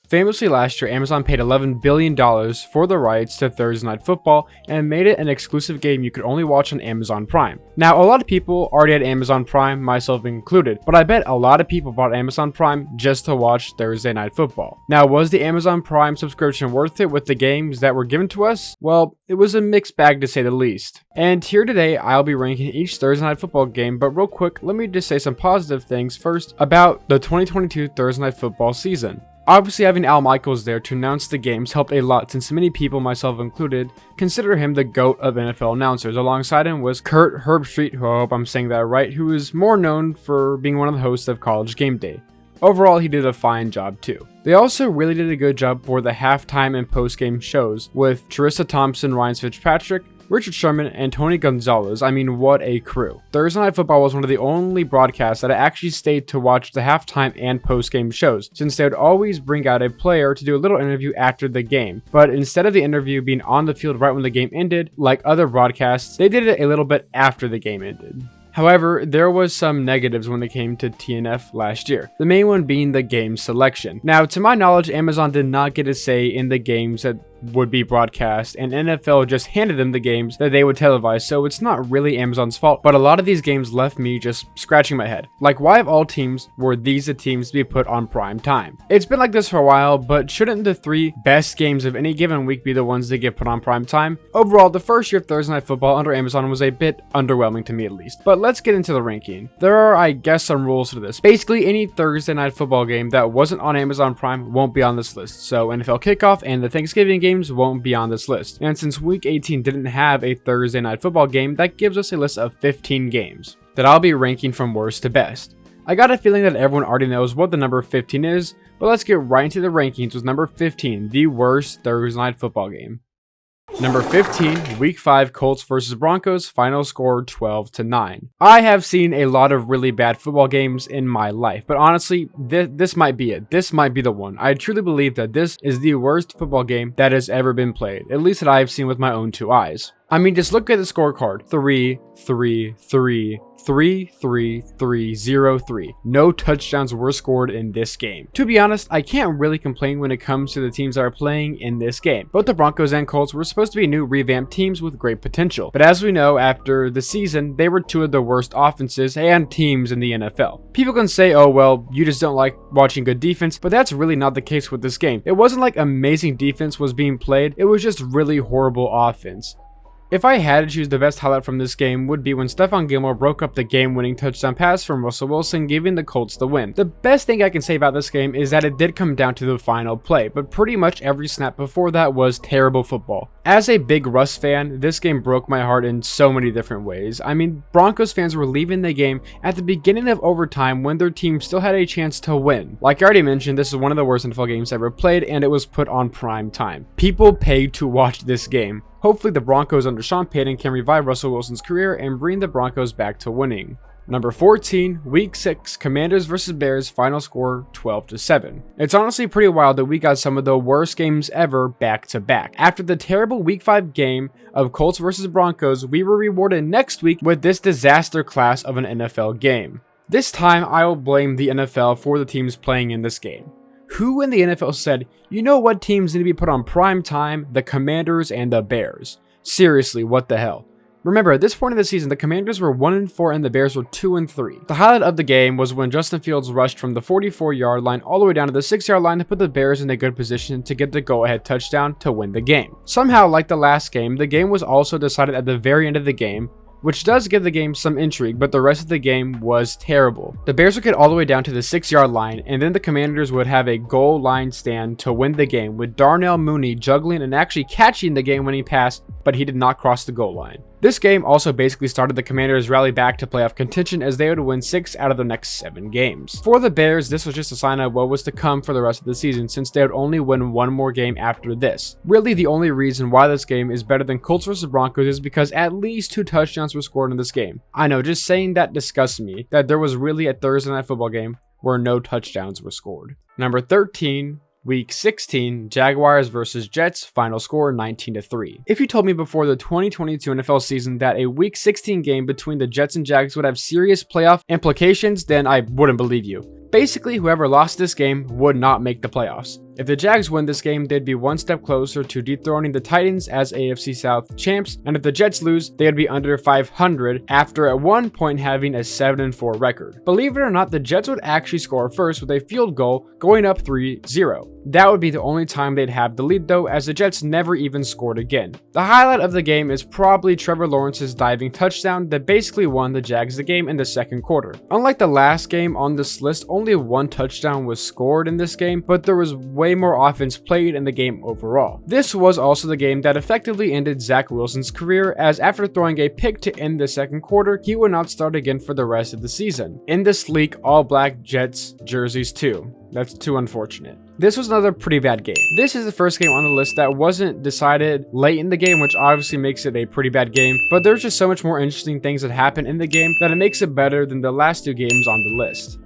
Famously last year, Amazon paid $11 billion for the rights to Thursday Night Football and made it an exclusive game you could only watch on Amazon Prime. Now, a lot of people already had Amazon Prime, myself included, but I bet a lot of people bought Amazon Prime just to watch Thursday Night Football. Now, was the Amazon Prime subscription worth it with the games that were given to us? Well, it was a mixed bag to say the least. And here today, I'll be ranking each Thursday Night Football game, but real quick, let me just say some positive things first about the 2022 Thursday Night Football season. Obviously, having Al Michaels there to announce the games helped a lot, since many people, myself included, consider him the GOAT of NFL announcers. Alongside him was Kurt Herbstreit, who I hope I'm saying that right, who is more known for being one of the hosts of College Game Day. Overall, he did a fine job too. They also really did a good job for the halftime and post-game shows with Charissa Thompson, Ryan Fitzpatrick, Richard Sherman, and Tony Gonzalez. I mean, what a crew. Thursday Night Football was one of the only broadcasts that I actually stayed to watch the halftime and post-game shows, since they would always bring out a player to do a little interview after the game. But instead of the interview being on the field right when the game ended, like other broadcasts, they did it a little bit after the game ended. However, there was some negatives when it came to TNF last year, the main one being the game selection. Now, to my knowledge, Amazon did not get a say in the games that would be broadcast, and NFL just handed them the games that they would televise, so it's not really Amazon's fault, but a lot of these games left me just scratching my head. Like, why of all teams were these the teams to be put on prime time? It's been like this for a while, but shouldn't the 3 best games of any given week be the ones that get put on prime time? Overall, the first year of Thursday Night Football under Amazon was a bit underwhelming to me at least, but let's get into the ranking. There are, I guess, some rules to this. Basically, any Thursday Night Football game that wasn't on Amazon Prime won't be on this list, so NFL Kickoff and the Thanksgiving games won't be on this list. And since week 18 didn't have a Thursday Night Football game, that gives us a list of 15 games that I'll be ranking from worst to best. I got a feeling that everyone already knows what the number 15 is, but let's get right into the rankings with number 15, the worst Thursday Night Football game. Number 15, Week 5 Colts vs Broncos, final score 12-9. I have seen a lot of really bad football games in my life, but honestly, this might be it. This might be the one. I truly believe that this is the worst football game that has ever been played, at least that I have seen with my own 2 eyes. I mean, just look at the scorecard. 3, 3, 3, 3, 3, 3, 0, 3. No touchdowns were scored in this game. To be honest, I can't really complain when it comes to the teams that are playing in this game. Both the Broncos and Colts were supposed to be new revamped teams with great potential. But as we know, after the season, they were 2 of the worst offenses and teams in the NFL. People can say, oh well, you just don't like watching good defense, but that's really not the case with this game. It wasn't like amazing defense was being played, it was just really horrible offense. If I had to choose, the best highlight from this game would be when Stephon Gilmore broke up the game-winning touchdown pass from Russell Wilson, giving the Colts the win. The best thing I can say about this game is that it did come down to the final play, but pretty much every snap before that was terrible football. As a big Russ fan, this game broke my heart in so many different ways. I mean, Broncos fans were leaving the game at the beginning of overtime when their team still had a chance to win. Like I already mentioned, this is one of the worst NFL games ever played, and it was put on prime time. People paid to watch this game. Hopefully the Broncos under Sean Payton can revive Russell Wilson's career and bring the Broncos back to winning. Number 14, Week 6, Commanders vs Bears, final score 12-7. It's honestly pretty wild that we got some of the worst games ever back to back. After the terrible Week 5 game of Colts vs Broncos, we were rewarded next week with this disaster class of an NFL game. This time, I will blame the NFL for the teams playing in this game. Who in the NFL said, you know what teams need to be put on prime time? The Commanders and the Bears. Seriously, what the hell? Remember, at this point in the season, the Commanders were 1-4 and the Bears were 2-3. The highlight of the game was when Justin Fields rushed from the 44-yard line all the way down to the 6-yard line to put the Bears in a good position to get the go-ahead touchdown to win the game. Somehow, like the last game, the game was also decided at the very end of the game, which does give the game some intrigue, but the rest of the game was terrible. The Bears would get all the way down to the 6-yard line, and then the Commanders would have a goal line stand to win the game, with Darnell Mooney juggling and actually catching the game-winning pass, but he did not cross the goal line. This game also basically started the Commanders' rally back to playoff contention, as they would win 6 out of the next 7 games. For the Bears, this was just a sign of what was to come for the rest of the season, since they would only win 1 more game after this. Really, the only reason why this game is better than Colts vs Broncos is because at least 2 touchdowns were scored in this game. I know, just saying that disgusts me, that there was really a Thursday Night Football game where no touchdowns were scored. Number 13, Week 16, Jaguars vs Jets, final score 19-3. If you told me before the 2022 NFL season that a Week 16 game between the Jets and Jags would have serious playoff implications, then I wouldn't believe you. Basically, whoever lost this game would not make the playoffs. If the Jags win this game, they'd be one step closer to dethroning the Titans as AFC South champs, and if the Jets lose, they'd be under 500 after at one point having a 7-4 record. Believe it or not, the Jets would actually score first with a field goal going up 3-0. That would be the only time they'd have the lead though, as the Jets never even scored again. The highlight of the game is probably Trevor Lawrence's diving touchdown that basically won the Jags the game in the second quarter. Unlike the last game on this list, only one touchdown was scored in this game, but there was way more offense played in the game overall. This was also the game that effectively ended Zach Wilson's career, as after throwing a pick to end the second quarter, he would not start again for the rest of the season. In this sleek, all black Jets jerseys too. That's too unfortunate. This was another pretty bad game. This is the first game on the list that wasn't decided late in the game, which obviously makes it a pretty bad game, but there's just so much more interesting things that happen in the game that it makes it better than the last two games on the list.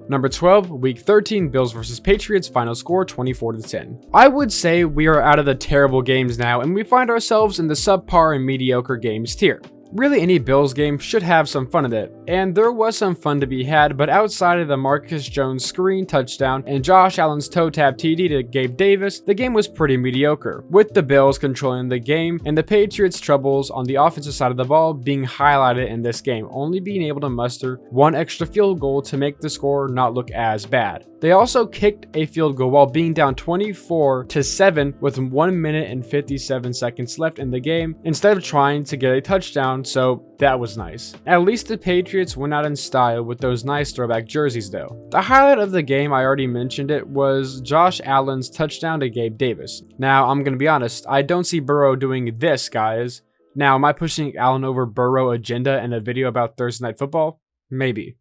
Number 12, Week 13, Bills vs. Patriots, final score 24-10. I would say we are out of the terrible games now, and we find ourselves in the subpar and mediocre games tier. Really, any Bills game should have some fun in it, and there was some fun to be had, but outside of the Marcus Jones screen touchdown and Josh Allen's toe tap TD to Gabe Davis, the game was pretty mediocre, with the Bills controlling the game and the Patriots' troubles on the offensive side of the ball being highlighted in this game, only being able to muster one extra field goal to make the score not look as bad. They also kicked a field goal while being down 24-7 with 1 minute and 57 seconds left in the game instead of trying to get a touchdown, so that was nice. At least the Patriots went out in style with those nice throwback jerseys though. The highlight of the game, I already mentioned it, was Josh Allen's touchdown to Gabe Davis. Now, I'm gonna be honest, I don't see Burrow doing this, guys. Now, am I pushing Allen over Burrow agenda in a video about Thursday Night Football? Maybe.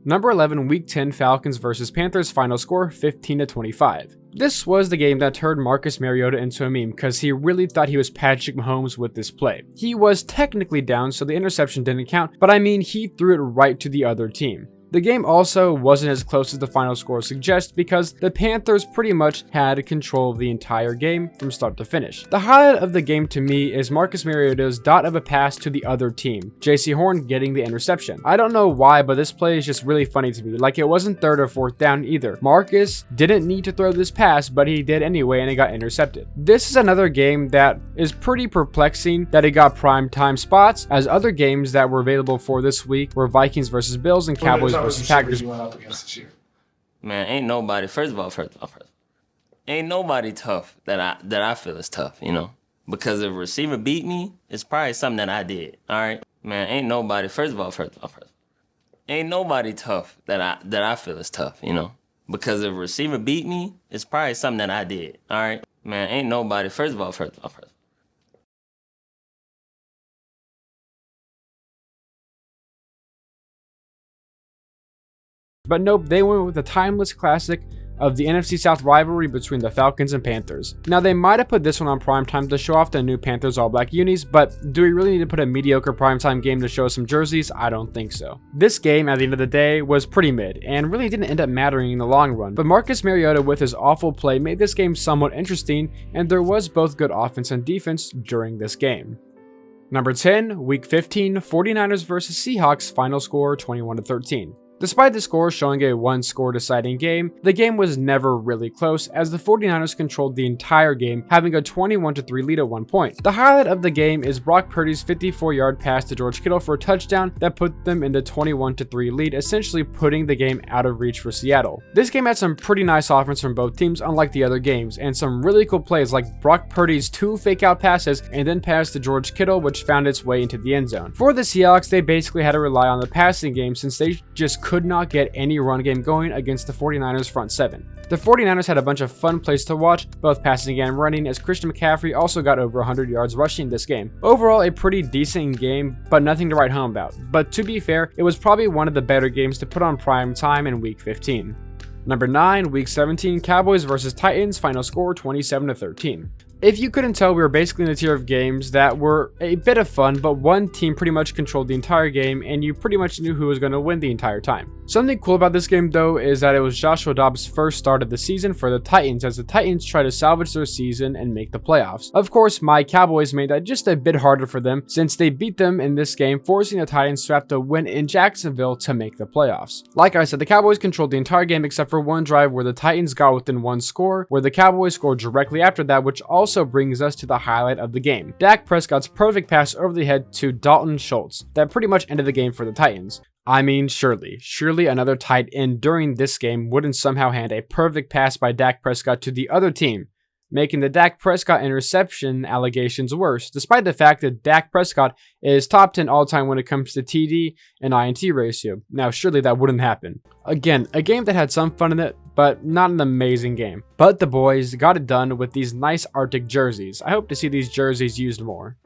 Number 11, Week 10, Falcons vs. Panthers, final score 15-25. This was the game that turned Marcus Mariota into a meme because he really thought he was Patrick Mahomes with this play. He was technically down, so the interception didn't count, but I mean, he threw it right to the other team. The game also wasn't as close as the final score suggests because the Panthers pretty much had control of the entire game from start to finish. The highlight of the game to me is Marcus Mariota's dot of a pass to the other team, JC Horn getting the interception. I don't know why, but this play is just really funny to me. Like, it wasn't third or fourth down either. Marcus didn't need to throw this pass, but he did anyway and it got intercepted. This is another game that is pretty perplexing that it got prime time spots, as other games that were available for this week were Vikings versus Bills and Cowboys versus Packers. You went up against this year. Man, ain't nobody. First of all, ain't nobody tough that I feel is tough. You know, because if a receiver beat me, it's probably something that I did. All right, man, ain't nobody. First of all, ain't nobody tough that I feel is tough. You know, because if a receiver beat me, it's probably something that I did. All right, man, ain't nobody. First of all. But nope, they went with the timeless classic of the NFC South rivalry between the Falcons and Panthers. Now, they might have put this one on primetime to show off the new Panthers all-black unis, but do we really need to put a mediocre primetime game to show some jerseys? I don't think so. This game, at the end of the day, was pretty mid, and really didn't end up mattering in the long run, but Marcus Mariota with his awful play made this game somewhat interesting, and there was both good offense and defense during this game. Number 10, Week 15, 49ers vs. Seahawks, final score 21-13. Despite the score showing a one-score deciding game, the game was never really close as the 49ers controlled the entire game, having a 21-3 lead at one point. The highlight of the game is Brock Purdy's 54-yard pass to George Kittle for a touchdown that put them in the 21-3 lead, essentially putting the game out of reach for Seattle. This game had some pretty nice offense from both teams, unlike the other games, and some really cool plays like Brock Purdy's 2 fake-out passes and then pass to George Kittle, which found its way into the end zone. For the Seahawks, they basically had to rely on the passing game since they just could not get any run game going against the 49ers front 7. The 49ers had a bunch of fun plays to watch, both passing and running, as Christian McCaffrey also got over 100 yards rushing this game. Overall, a pretty decent game, but nothing to write home about. But to be fair, it was probably one of the better games to put on prime time in Week 15. Number 9, Week 17, Cowboys vs. Titans, final score 27-13. If you couldn't tell, we were basically in the tier of games that were a bit of fun, but one team pretty much controlled the entire game and you pretty much knew who was going to win the entire time. Something cool about this game though is that it was Joshua Dobbs' first start of the season for the Titans as the Titans try to salvage their season and make the playoffs. Of course, my Cowboys made that just a bit harder for them since they beat them in this game, forcing the Titans to have to win in Jacksonville to make the playoffs. Like I said, the Cowboys controlled the entire game except for one drive where the Titans got within one score, where the Cowboys scored directly after that, which also brings us to the highlight of the game. Dak Prescott's perfect pass over the head to Dalton Schultz that pretty much ended the game for the Titans. I mean, surely another tight end during this game wouldn't somehow hand a perfect pass by Dak Prescott to the other team, making the Dak Prescott interception allegations worse, despite the fact that Dak Prescott is top 10 all-time when it comes to TD and INT ratio. Now, surely that wouldn't happen. Again, a game that had some fun in it, but not an amazing game. But the boys got it done with these nice Arctic jerseys. I hope to see these jerseys used more.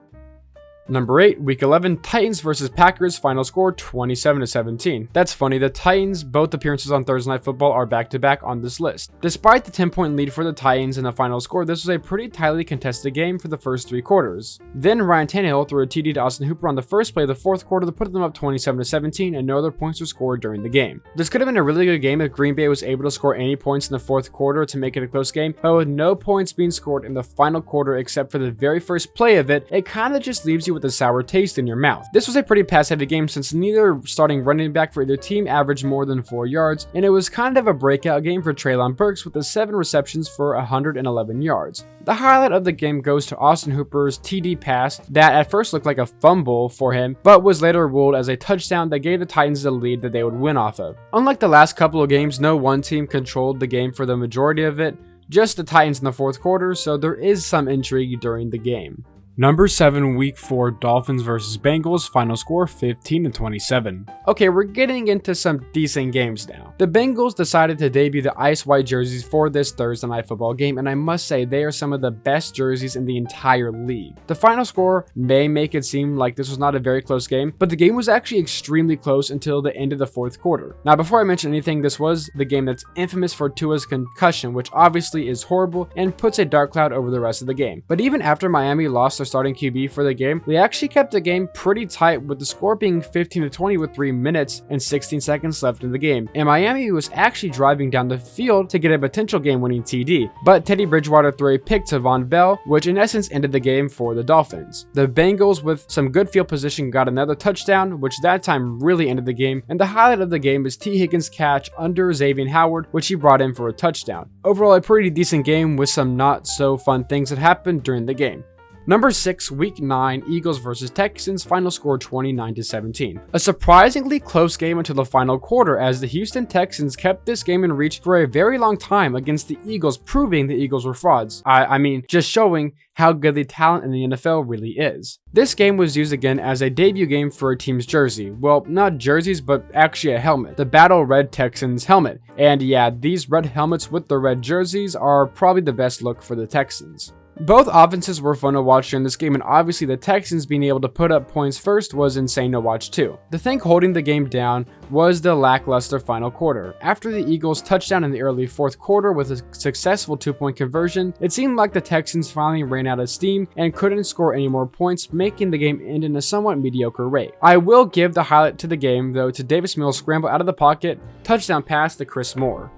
Number 8, Week 11, Titans vs. Packers, final score 27-17. That's funny, the Titans' both appearances on Thursday Night Football are back-to-back on this list. Despite the 10-point lead for the Titans in the final score, this was a pretty tightly contested game for the first 3 quarters. Then Ryan Tannehill threw a TD to Austin Hooper on the first play of the fourth quarter to put them up 27-17, and no other points were scored during the game. This could have been a really good game if Green Bay was able to score any points in the fourth quarter to make it a close game, but with no points being scored in the final quarter except for the very first play of it, it kinda just leaves you with a sour taste in your mouth. This was a pretty pass-heavy game since neither starting running back for either team averaged more than 4 yards, and it was kind of a breakout game for Treylon Burks with the 7 receptions for 111 yards. The highlight of the game goes to Austin Hooper's TD pass that at first looked like a fumble for him, but was later ruled as a touchdown that gave the Titans the lead that they would win off of. Unlike the last couple of games, no one team controlled the game for the majority of it, just the Titans in the fourth quarter, so there is some intrigue during the game. Number 7, Week 4, Dolphins vs. Bengals, final score 15-27. Okay, we're getting into some decent games now. The Bengals decided to debut the ice white jerseys for this Thursday Night Football game, and I must say they are some of the best jerseys in the entire league. The final score may make it seem like this was not a very close game, but the game was actually extremely close until the end of the fourth quarter. Now, before I mention anything, this was the game that's infamous for Tua's concussion, which obviously is horrible and puts a dark cloud over the rest of the game. But even after Miami lost their starting QB for the game, they actually kept the game pretty tight with the score being 15-20 with 3 minutes and 16 seconds left in the game, and Miami was actually driving down the field to get a potential game-winning TD, but Teddy Bridgewater threw a pick to Von Bell, which in essence ended the game for the Dolphins. The Bengals, with some good field position, got another touchdown, which that time really ended the game, and the highlight of the game is T. Higgins' catch under Xavier Howard, which he brought in for a touchdown. Overall, a pretty decent game with some not so fun things that happened during the game. Number 6, Week 9, Eagles vs. Texans, final score 29-17. A surprisingly close game until the final quarter, as the Houston Texans kept this game in reach for a very long time against the Eagles, proving the Eagles were frauds. I mean, just showing how good the talent in the NFL really is. This game was used again as a debut game for a team's jersey. Well, not jerseys, but actually a helmet. The Battle Red Texans helmet. And yeah, these red helmets with the red jerseys are probably the best look for the Texans. Both offenses were fun to watch during this game, and obviously the Texans being able to put up points first was insane to watch too. The thing holding the game down was the lackluster final quarter. After the Eagles' touchdown in the early fourth quarter with a successful 2-point conversion, it seemed like the Texans finally ran out of steam and couldn't score any more points, making the game end in a somewhat mediocre rate. I will give the highlight to the game though to Davis Mills' scramble out of the pocket, touchdown pass to Chris Moore.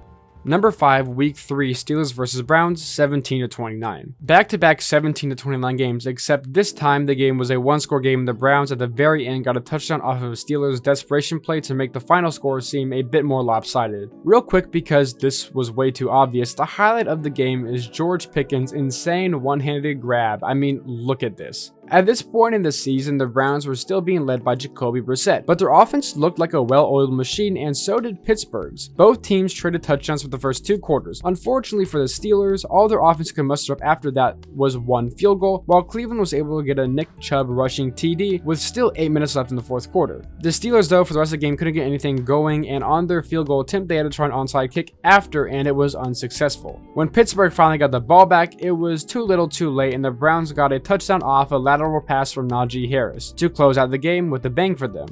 Number 5, Week 3, Steelers vs. Browns, 17-29. Back-to-back 17-29 games, except this time the game was a one-score game and the Browns at the very end got a touchdown off of a Steelers' desperation play to make the final score seem a bit more lopsided. Real quick, because this was way too obvious, the highlight of the game is George Pickens' insane one-handed grab. I mean, look at this. At this point in the season, the Browns were still being led by Jacoby Brissett, but their offense looked like a well-oiled machine, and so did Pittsburgh's. Both teams traded touchdowns for the first 2 quarters. Unfortunately for the Steelers, all their offense could muster up after that was 1 field goal, while Cleveland was able to get a Nick Chubb rushing TD with still 8 minutes left in the fourth quarter. The Steelers, though, for the rest of the game couldn't get anything going, and on their field goal attempt, they had to try an onside kick after, and it was unsuccessful. When Pittsburgh finally got the ball back, it was too little too late, and the Browns got a touchdown off a lateral pass from Najee Harris to close out the game with a bang for them.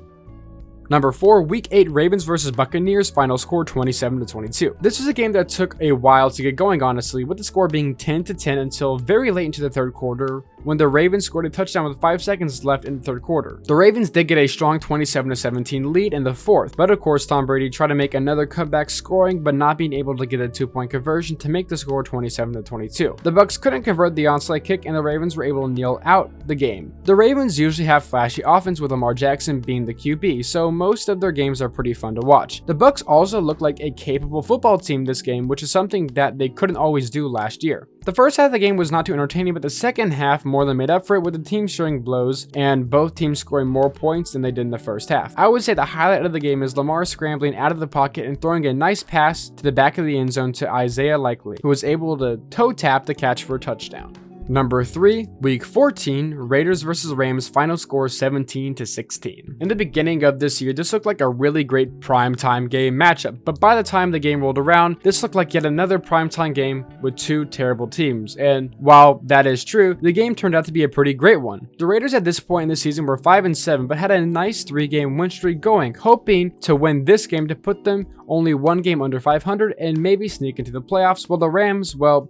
Number 4, Week 8, Ravens vs. Buccaneers, final score 27-22. This was a game that took a while to get going, honestly, with the score being 10-10 until very late into the third quarter, when the Ravens scored a touchdown with 5 seconds left in the third quarter. The Ravens did get a strong 27-17 lead in the fourth, but of course Tom Brady tried to make another comeback, scoring but not being able to get a 2-point conversion to make the score 27-22. The Bucs couldn't convert the onside kick and the Ravens were able to kneel out the game. The Ravens usually have flashy offense with Lamar Jackson being the QB, so most of their games are pretty fun to watch. The Bucs also look like a capable football team this game, which is something that they couldn't always do last year. The first half of the game was not too entertaining, but the second half more than made up for it, with the team showing blows and both teams scoring more points than they did in the first half. I would say the highlight of the game is Lamar scrambling out of the pocket and throwing a nice pass to the back of the end zone to Isaiah Likely, who was able to toe tap the catch for a touchdown. Number 3, Week 14, Raiders vs. Rams, final score 17-16. In the beginning of this year, this looked like a really great primetime game matchup, but by the time the game rolled around, this looked like yet another primetime game with two terrible teams, and while that is true, the game turned out to be a pretty great one. The Raiders at this point in the season were 5-7, but had a nice 3-game win streak going, hoping to win this game to put them only one game under 500 and maybe sneak into the playoffs, while the Rams, well,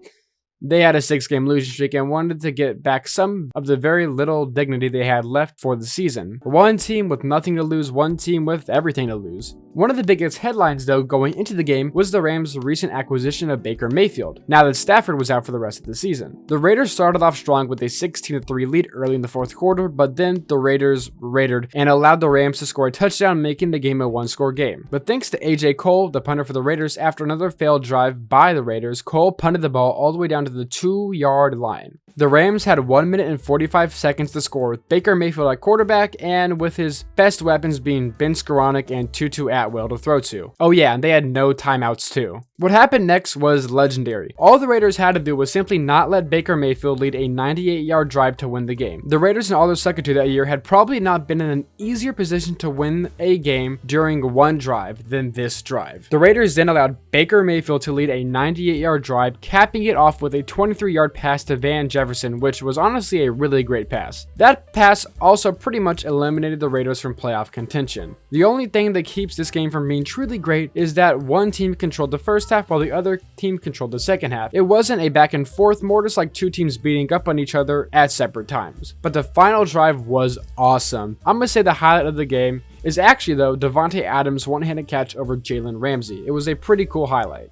they had a 6-game losing streak and wanted to get back some of the very little dignity they had left for the season. One team with nothing to lose, one team with everything to lose. One of the biggest headlines, though, going into the game was the Rams' recent acquisition of Baker Mayfield, now that Stafford was out for the rest of the season. The Raiders started off strong with a 16-3 lead early in the fourth quarter, but then the Raiders raided and allowed the Rams to score a touchdown, making the game a one-score game. But thanks to AJ Cole, the punter for the Raiders, after another failed drive by the Raiders, Cole punted the ball all the way down to the 2-yard line. The Rams had 1 minute and 45 seconds to score, with Baker Mayfield at quarterback and with his best weapons being Ben Skoranek and Tutu Atwell to throw to. Oh yeah, and they had no timeouts too. What happened next was legendary. All the Raiders had to do was simply not let Baker Mayfield lead a 98-yard drive to win the game. The Raiders and all their secondary that year had probably not been in an easier position to win a game during one drive than this drive. The Raiders then allowed Baker Mayfield to lead a 98-yard drive, capping it off with a 23-yard pass to Van Jefferson, which was honestly a really great pass. That pass also pretty much eliminated the Raiders from playoff contention. The only thing that keeps this game from being truly great is that one team controlled the first half while the other team controlled the second half. It wasn't a back and forth, more just like two teams beating up on each other at separate times. But the final drive was awesome. I'm gonna say the highlight of the game is actually, though, Davante Adams' one-handed catch over Jalen Ramsey. It was a pretty cool highlight.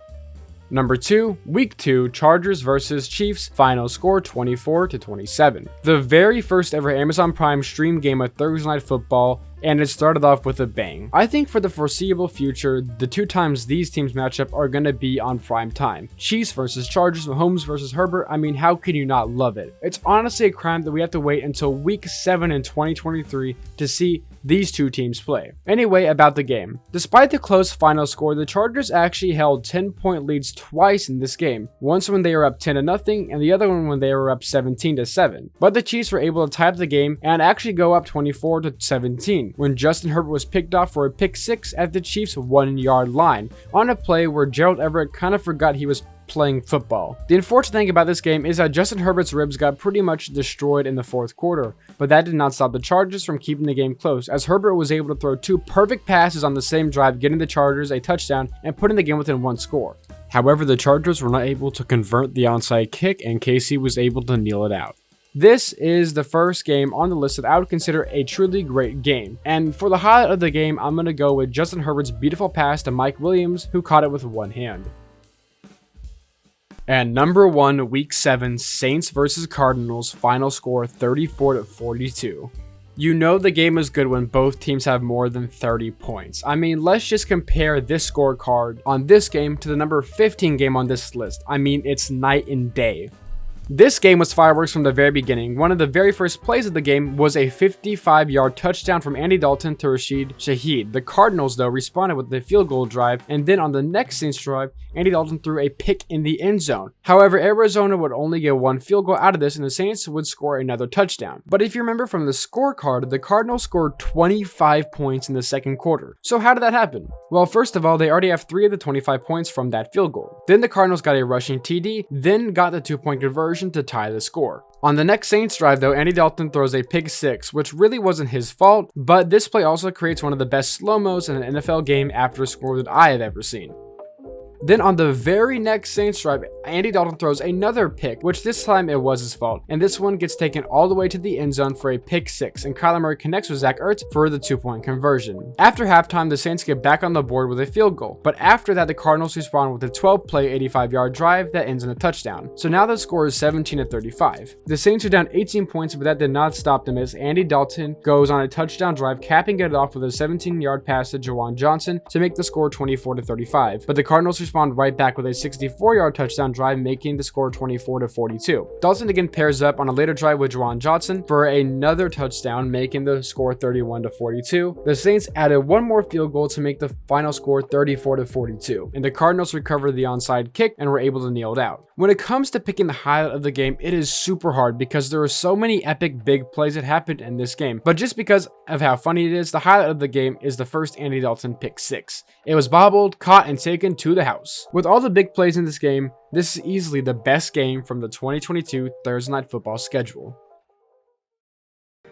Number 2, Week 2, Chargers vs. Chiefs, final score 24-27. The very first ever Amazon Prime stream game of Thursday Night Football, and it started off with a bang. I think for the foreseeable future, the two times these teams match up are going to be on prime time. Chiefs versus Chargers, Mahomes versus Herbert, I mean, how can you not love it? It's honestly a crime that we have to wait until Week 7 in 2023 to see these two teams play. Anyway, about the game. Despite the close final score, the Chargers actually held 10-point leads twice in this game. Once when they were up 10-0 and the other one when they were up 17-7. But the Chiefs were able to tie up the game and actually go up 24-17 when Justin Herbert was picked off for a pick 6 at the Chiefs' 1-yard line on a play where Gerald Everett kind of forgot he was playing football. The unfortunate thing about this game is that Justin Herbert's ribs got pretty much destroyed in the fourth quarter, but that did not stop the Chargers from keeping the game close, as Herbert was able to throw 2 perfect passes on the same drive, getting the Chargers a touchdown and putting the game within 1 score. However, the Chargers were not able to convert the onside kick, and KC was able to kneel it out. This is the first game on the list that I would consider a truly great game. And for the highlight of the game, I'm going to go with Justin Herbert's beautiful pass to Mike Williams, who caught it with one hand. And number 1, Week 7, Saints vs. Cardinals, final score 34-42. You know the game is good when both teams have more than 30 points. I mean, let's just compare this scorecard on this game to the number 15 game on this list. I mean, it's night and day. This game was fireworks from the very beginning. One of the very first plays of the game was a 55-yard touchdown from Andy Dalton to Rashid Shaheed. The Cardinals, though, responded with the field goal drive, and then on the next Saints drive, Andy Dalton threw a pick in the end zone. However, Arizona would only get 1 field goal out of this, and the Saints would score another touchdown. But if you remember from the scorecard, the Cardinals scored 25 points in the second quarter. So how did that happen? Well, first of all, they already have 3 of the 25 points from that field goal. Then the Cardinals got a rushing TD, then got the 2-point conversion to tie the score. On the next Saints drive, though, Andy Dalton throws a pick 6, which really wasn't his fault, but this play also creates one of the best slow-mos in an NFL game after a score that I have ever seen. Then on the very next Saints drive, Andy Dalton throws another pick, which this time it was his fault, and this one gets taken all the way to the end zone for a pick 6, and Kyler Murray connects with Zach Ertz for the 2-point conversion. After halftime, the Saints get back on the board with a field goal, but after that the Cardinals respond with a 12-play 85-yard drive that ends in a touchdown. So now the score is 17-35. The Saints are down 18 points, but that did not stop them as Andy Dalton goes on a touchdown drive, capping it off with a 17-yard pass to Juwan Johnson to make the score 24-35. But the Cardinals respond right back with a 64-yard touchdown drive, making the score 24-42. Dalton again pairs up on a later drive with Juwan Johnson for another touchdown, making the score 31-42. The Saints added one more field goal to make the final score 34-42, and the Cardinals recovered the onside kick and were able to kneel it out. When it comes to picking the highlight of the game, it is super hard because there are so many epic big plays that happened in this game. But just because of how funny it is, the highlight of the game is the first Andy Dalton pick 6. It was bobbled, caught, and taken to the house. With all the big plays in this game, this is easily the best game from the 2022 Thursday Night Football schedule.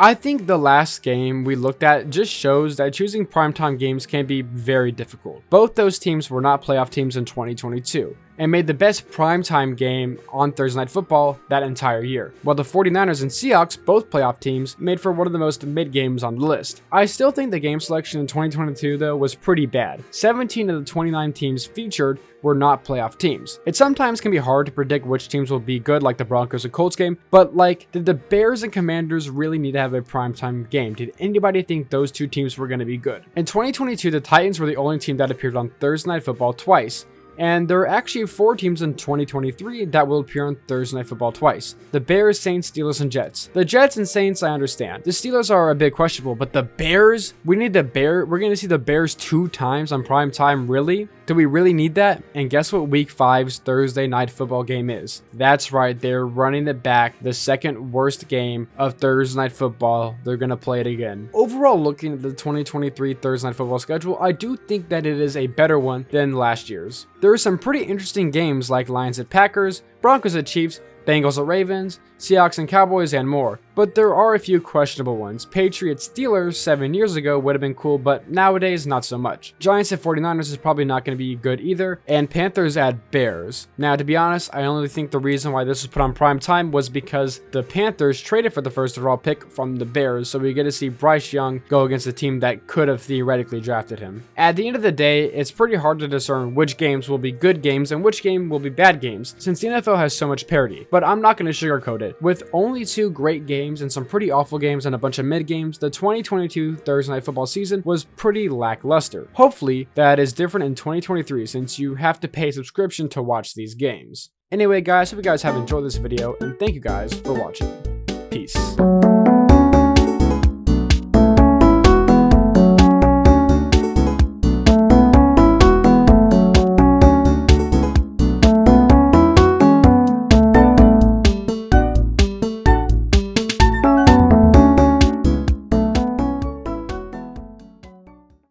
I think the last game we looked at just shows that choosing primetime games can be very difficult. Both those teams were not playoff teams in 2022 and made the best primetime game on Thursday Night Football that entire year, while the 49ers and Seahawks, both playoff teams, made for one of the most mid games on the list. I still think the game selection in 2022 though was pretty bad. 17 of the 29 teams featured were not playoff teams. It sometimes can be hard to predict which teams will be good, like the Broncos and Colts game, but like, did the Bears and Commanders really need to have a primetime game? Did anybody think those two teams were going to be good? In 2022, the Titans were the only team that appeared on Thursday Night Football twice, and there are actually 4 teams in 2023 that will appear on Thursday Night Football twice. The Bears, Saints, Steelers, and Jets. The Jets and Saints, I understand. The Steelers are a bit questionable, but the Bears? We're going to see the Bears 2 times on prime time, really? Do we really need that? And guess what Week 5's Thursday Night Football game is? That's right, they're running it back, the second worst game of Thursday Night Football. They're going to play it again. Overall, looking at the 2023 Thursday Night Football schedule, I do think that it is a better one than last year's. There are some pretty interesting games like Lions at Packers, Broncos at Chiefs, Bengals at Ravens, Seahawks and Cowboys, and more. But there are a few questionable ones. Patriots Steelers 7 years ago would have been cool, but nowadays not so much. Giants at 49ers is probably not going to be good either, and Panthers at Bears. Now, to be honest, I only think the reason why this was put on prime time was because the Panthers traded for the first overall pick from the Bears, so we get to see Bryce Young go against a team that could have theoretically drafted him. At the end of the day, it's pretty hard to discern which games will be good games and which game will be bad games, since the NFL has so much parity. But I'm not going to sugarcoat it. With only 2 great games and some pretty awful games and a bunch of mid games, the 2022 Thursday Night Football season was pretty lackluster. Hopefully, that is different in 2023 since you have to pay a subscription to watch these games. Anyway guys, hope you guys have enjoyed this video and thank you guys for watching. Peace.